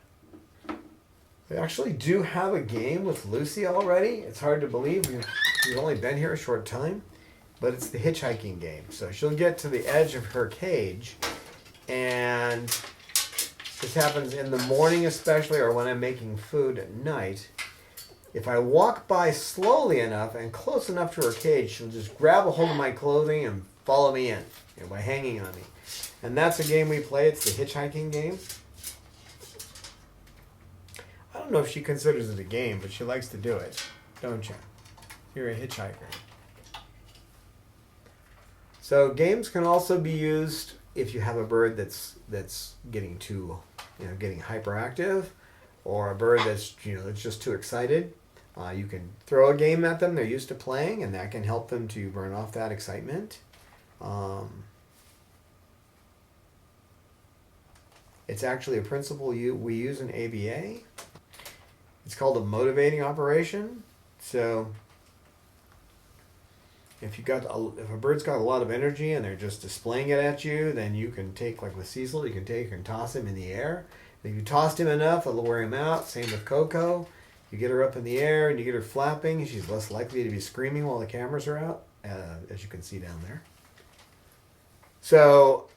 We actually do have a game with Lucy already. It's hard to believe. We've only been here a short time. But it's the hitchhiking game. So she'll get to the edge of her cage. And this happens in the morning especially, or when I'm making food at night. If I walk by slowly enough and close enough to her cage, she'll just grab a hold of my clothing and follow me in by hanging on me. And that's a game we play. It's the hitchhiking game. I don't know if she considers it a game, but she likes to do it, don't you? You're a hitchhiker. So games can also be used if you have a bird that's getting too, getting hyperactive, or a bird that's that's just too excited. You can throw a game at them they're used to playing, and that can help them to burn off that excitement. It's actually a principle we use in ABA. It's called a motivating operation. So if a bird's got a lot of energy and they're just displaying it at you, then you can take, like with Cecil, you can take and toss him in the air. If you tossed him enough, it'll wear him out. Same with Coco. You get her up in the air and you get her flapping, she's less likely to be screaming while the cameras are out, as you can see down there. So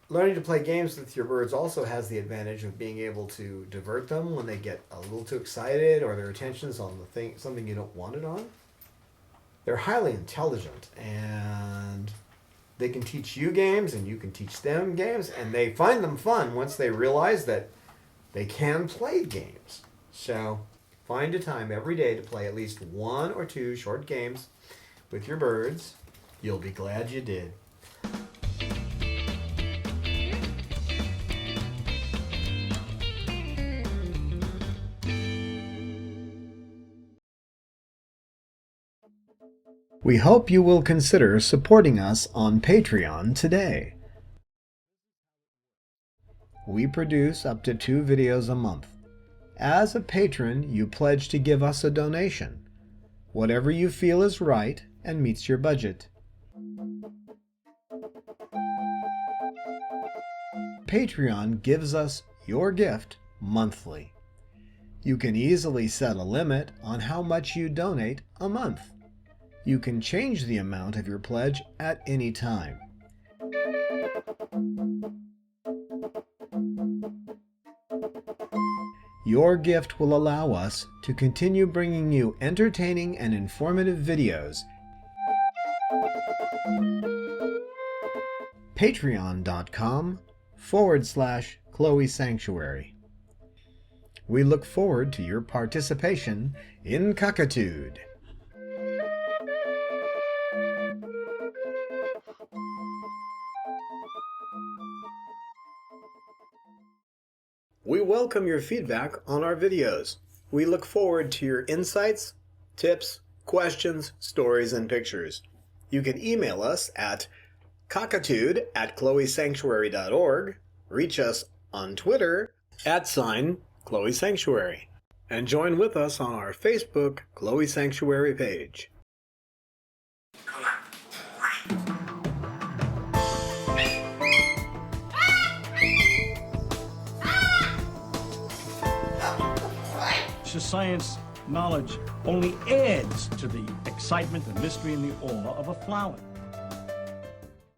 learning to play games with your birds also has the advantage of being able to divert them when they get a little too excited or their attention's on something you don't want it on. They're highly intelligent, and they can teach you games and you can teach them games, and they find them fun once they realize that they can play games. So find a time every day to play at least 1 or 2 short games with your birds. You'll be glad you did. We hope you will consider supporting us on Patreon today. We produce up to 2 videos a month. As a patron, you pledge to give us a donation, whatever you feel is right and meets your budget. Patreon gives us your gift monthly. You can easily set a limit on how much you donate a month. You can change the amount of your pledge at any time. Your gift will allow us to continue bringing you entertaining and informative videos. Patreon.com/Chloe Sanctuary. We look forward to your participation in Cockatude. We welcome your feedback on our videos. We look forward to your insights, tips, questions, stories, and pictures. You can email us at cockatude@chloesanctuary.org, reach us on Twitter @Chloe Sanctuary, and join with us on our Facebook Chloe Sanctuary page. Science knowledge only adds to the excitement, the mystery, and the awe of a flower.